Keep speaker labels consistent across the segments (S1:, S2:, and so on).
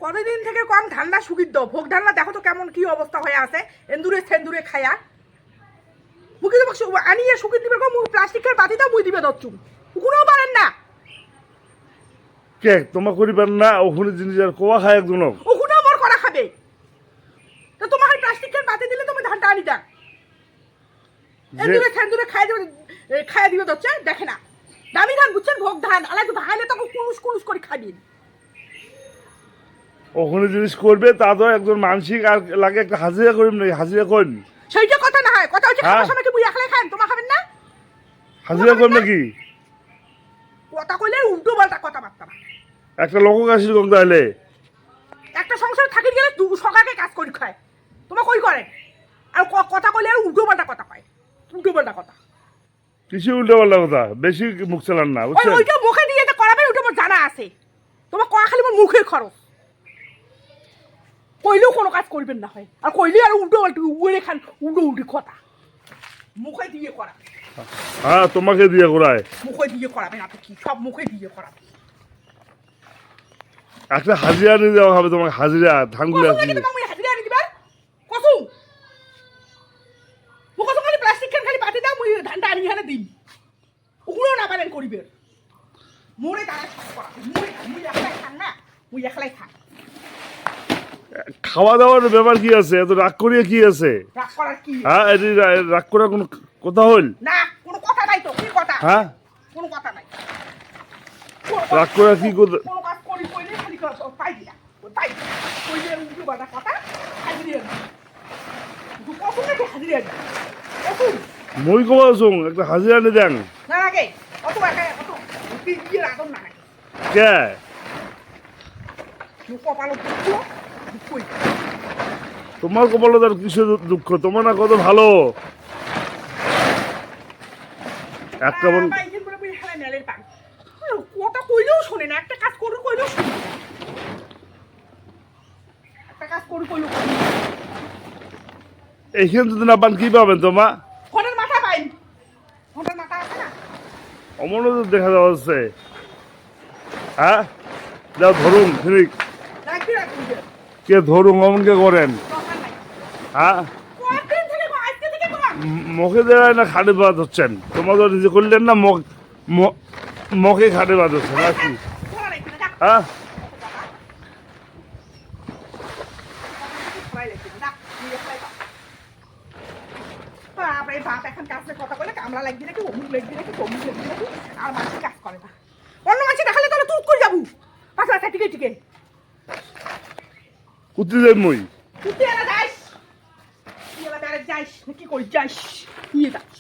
S1: কতদিন থেকে কম ঠান্ডা শুকিয়ে দাও ভোগ ঠান্ডা দেখো তো কেমন কি অবস্থা হয়ে আছে এন্দুরে সেন্দুরে খায়া মুখে তো আনিয়ে শুকিয়ে দিবে কম প্লাস্টিকের বাতি দাও মুই দিবে দচ্ছু কোনোও পারেন না
S2: কে তোমার করিবার না ওখানে জিনিস আর কোয়া খায় একজন
S1: ওখানেও মোর করা খাবে তো তোমার প্লাস্টিকের বাতি দিলে তুমি ধানটা আনি দাও এন্দুরে সেন্দুরে খাইয়া দিবে দচ্ছে দেখে না দামি ধান বুঝছেন ভোগ ধান আলাই তো ভাইলে তো কুলুস কুলুস করে খাবিন
S2: ওখানে জিনিস করবে তা তো একজন মানসিক আর লাগে একটা হাজিরা করিম নাকি হাজিরা করেন
S1: সেইটা কথা না হয় কথা হচ্ছে খাবার সময় কি মুই একলাই খান তোমার খাবেন না
S2: হাজিরা করেন নাকি
S1: কথা কইলে উল্টো পাল্টা কথা বার্তা না
S2: একটা লোক আসিল কম তাহলে
S1: একটা সংসার থাকি গেলে সকালে কাজ করি খায় তোমার কই করে আর কথা কইলে আর উল্টো পাল্টা কথা কয় উল্টো পাল্টা কথা
S2: কিছু উল্টো পাল্টা কথা বেশি মুখ চালান না বুঝছেন
S1: ওইটা মুখে দিয়ে যে করাবে ওইটা আমার জানা আছে তোমার কয়া খালি আমার মুখে খরচ কইলেও কোনো কাজ করবেন না হয় আর কইলে আর উল্টো পাল্টা উড়ে খান উল্টো উল্টি কথা মুখে দিয়ে করা
S2: হ্যাঁ তোমাকে দিয়ে করায়
S1: মুখে দিয়ে করাবে না তো কি সব মুখে দিয়ে করাবে
S2: একটা হাজিরা নিয়ে দেওয়া হবে তোমাকে হাজিরা ধানগুলো
S1: কসম নাকি তোমাকে হাজিরা আনি দিবার কসম মুখে খালি প্লাস্টিক খালি পাতি দাও মুই ধানটা আনি হানে দিন ওগুলো না পারেন করিবে মোরে তারা সব করা মুই একলাই খান না মুই একলাই খান
S2: খাওয়া দাওয়ার ব্যাপার কি আছে এত রাগ করিয়ে কি আছে
S1: রাগ করার কি
S2: হ্যাঁ রাগ করার কোনো কথা হইল
S1: না কোনো কথা নাই তো কি কথা
S2: হ্যাঁ
S1: কোনো কথা নাই
S2: রাগ করার কি কথা
S1: কোনো কাজ করি কইলে খালি পাই দিয়া পাই কইলে উল্টো বাটা কথা হাজিরা দু কত নাকি হাজিরা কত
S2: মই কবা চোং একটা হাজিরা নিয়ে দেন
S1: না আগে কত একা কত দিয়ে রাখুন না
S2: কে
S1: কপালো দুঃখ দুঃখই
S2: তোমার কপালে তার কিছু দুঃখ তোমার না কত ভালো একটা বল
S1: কথা কইলেও শোনে না একটা কাজ করু কইলেও শোনে একটা কাজ করু কইলেও
S2: এইখানে যদি না পান কি পাবেন তোমা
S1: ফোনের মাথা পাই ফোনের মাথা আছে না
S2: অমনোযোগ দেখা যাচ্ছে হ্যাঁ যাও ধরুন ঠিক
S1: রাখবি রাখবি
S2: কে ধরুন অমনকে করেন
S1: দরকার নাই
S2: হ্যাঁ
S1: কতদিন থেকে আজকে থেকে তোমার
S2: মুখে দেওয়ায় না খাটে বাদ হচ্ছেন তোমার তো নিজে করলেন না মুখে খাটে বাদ হচ্ছেন আর কি হ্যাঁ
S1: এখন কাজে কথা বলে কামলা লাগবে নাকি অমুক লাগবে নাকি তমুক লাগবে নাকি আর মানুষ কাজ করে না অন্য মানুষ দেখালে তাহলে তুই করে যাবো পাঁচটা টিকে টিকে
S2: কুত্তি যাই মই
S1: তুই এলা যাইস তুই এলা বেড়ে যাইস নাকি কই যাইস নিয়ে যাস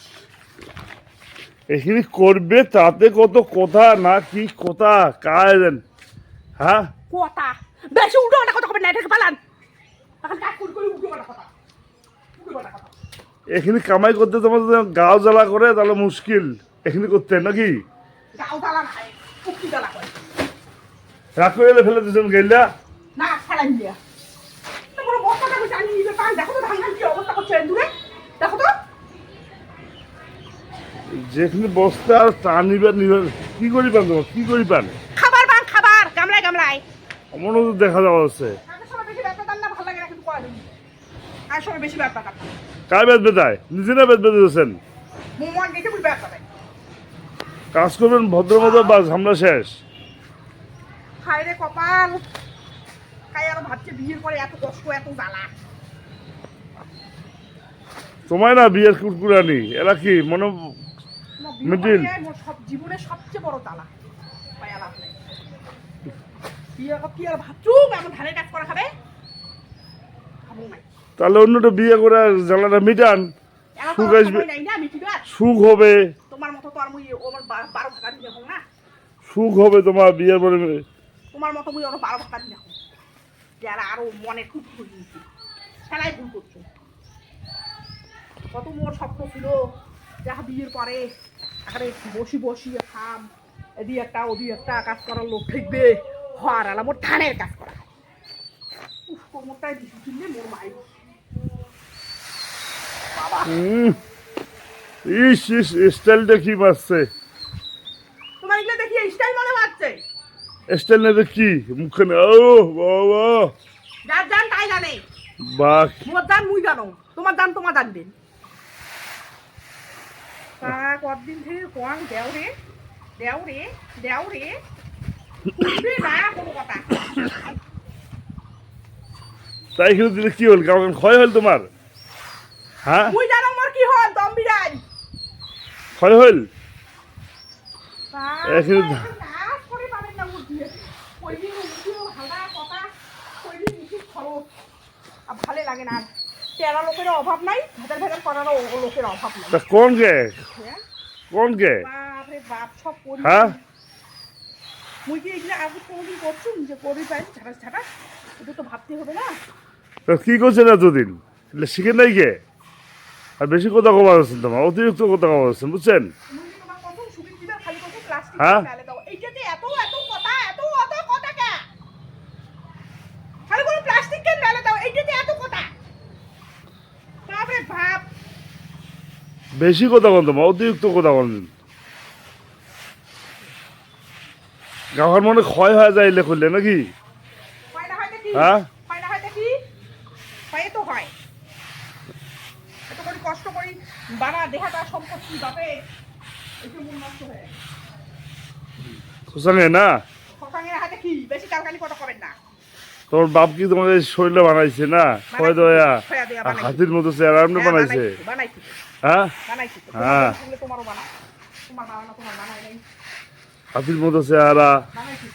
S2: এখানে করবে তাতে কত কথা না কি কথা কাজ হ্যাঁ
S1: কথা বেশি উল্টো পাল্টা কথা হবে না এটাকে পালান এখন কাজ করে করে উল্টো পাল্টা কথা উল্টো পাল্টা কথা
S2: এখানে কামাই করতে তোমার যদি গাও জ্বালা করে তাহলে মুশকিল এখানে করতে নাকি
S1: গাও জ্বালা খায় উক্তি জ্বালা করে
S2: রাগ করে ফেলে দিয়েছেন গেলা
S1: না ফেলাই দিয়া তোমার বস্তাটা কই জানি নিবে পান দেখো তো ধান ধান কি অবস্থা করছে দূরে দেখো তো
S2: যেখানে বস্তা আর টানিবার নিবার কি করি পান তোমার কি করি পান
S1: খাবার বাং খাবার গামলায় গামলায়
S2: অমনোযোগ দেখা যাওয়া হচ্ছে
S1: আগের সময় বেশি ব্যথা দান না ভালো লাগে না কিন্তু করা যাবে আর সময় বেশি ব্যথা দান
S2: কার বেদ বেদায় নিজে না বেদ বেঁধেছেন
S1: মোমন গেছে বুঝ ব্যথা দেয়
S2: কাজ করবেন ভদ্র মতো বা ঝামলা শেষ
S1: হায় রে কপাল কাই আরো ভাবছে বিয়ের পরে এত কষ্ট এত জ্বালা
S2: তোমার না বিয়ের কুরকুরানি এরা কি মনে মিডিল
S1: সব জীবনের সবচেয়ে বড় জ্বালা পায়া লাভ নেই বিয়ে কি আর ভাবছুক এমন ধানের কাজ করা খাবে খাবো নাই
S2: তাহলে অন্যটা বিয়ে করে জ্বালাটা মিটান সুখ আসবে সুখ হবে
S1: তোমার মতো তো আর মুই ওর 12 টাকা দিয়ে হোক না
S2: সুখ হবে তোমার বিয়ের পরে
S1: তোমার মতো মুই ওর 12 টাকা দিয়ে হোক যারা আরো মনে খুব ভুল দিয়েছি খেলাই ভুল করছো কত মোর স্বপ্ন ছিল যাহা বিয়ের পরে আরে বসি বসি খাম এদি একটা ওদি একটা কাজ করার লোক থাকবে হওয়ার আলা মোর ধানের কাজ করা উফ কোমরটায় দিছি কিনলে মোর মাই বাবা
S2: ইস স্টাইলটা কি মারছে
S1: তোমার এগুলো দেখি স্টাইল মনে হচ্ছে
S2: স্টাইল নেবে কি মুখখানে ও বাবা
S1: যার জান তাই জানে
S2: বাহ
S1: মোর জান মুই জানো তোমার জান তোমার জানবেন কতদিন থেকে কোয়াং দেও রে বুঝবে না কোনো কথা
S2: তাই কিন্তু দিলে কি হল কেমন ক্ষয় হল তোমার হ্যাঁ
S1: মুই জানো মোর কি হল দম বিরাজ
S2: ক্ষয় হল
S1: এখন
S2: এখন
S1: কাজ করে পাবেন না মুখ দিয়ে কইবি উঠিও হালকা কথা কইবি মুখি খরচ আর ভালো লাগে না তেরা লোকের অভাব নাই ভেতর করারও লোকের অভাব নাই
S2: তা কোন গে
S1: হ্যাঁ
S2: কোন গে
S1: বাপরে বাপ সব করি
S2: হ্যাঁ
S1: মুই কি এগুলো আগে কোনোদিন করছুম যে করি পাই ছাটা এটা তো ভাবতে হবে না
S2: তা কি করছেন এতদিন এগুলো শিখে নাই গে আর বেশি কথা কবা হচ্ছেন তোমার অতিরিক্ত কথা কবা হচ্ছেন বুঝছেন
S1: মুই কি তোমার কত সুবিধা দিবার খালি কত প্লাস্টিক
S2: হ্যাঁ?
S1: ফেলে দাও এইটাতে এত কথা কে খালি কোনো প্লাস্টিক কেন ফেলে দাও এইটাতে এত কথা বাপরে বাপ
S2: বেশি কথা বল তোমার অতিরিক্ত কথা বলেন গাওয়ার মনে ক্ষয় হয়ে যায় এলে করলে নাকি
S1: হয় না হয়তো কি
S2: হ্যাঁ?
S1: হয় না হয়তো কি হয় তো হয় এত করে কষ্ট করি বানা দেহাটা সম্পত্তি যাবে একটু মন নষ্ট হয়ে
S2: খোসাঙে না
S1: সকাঙের হাতে কি বেশি কালকানি কথা করবেন না
S2: তোমার বাপ কি তোমাদের শরীরে বানাইছে না ক্ষয় দেয়া
S1: খয়া দেয়া
S2: আর
S1: বানাইছে।
S2: হাতির মতো চেয়ার আপনি
S1: হ্যাঁ,
S2: বানাইছে
S1: বানাইছি
S2: হ্যাঁ
S1: বানাইছি
S2: হ্যাঁ।
S1: তোমারও বানাও তোমার বানানো তোমার বানাই নাই
S2: হাতির মতো চেহারা
S1: বানাইছি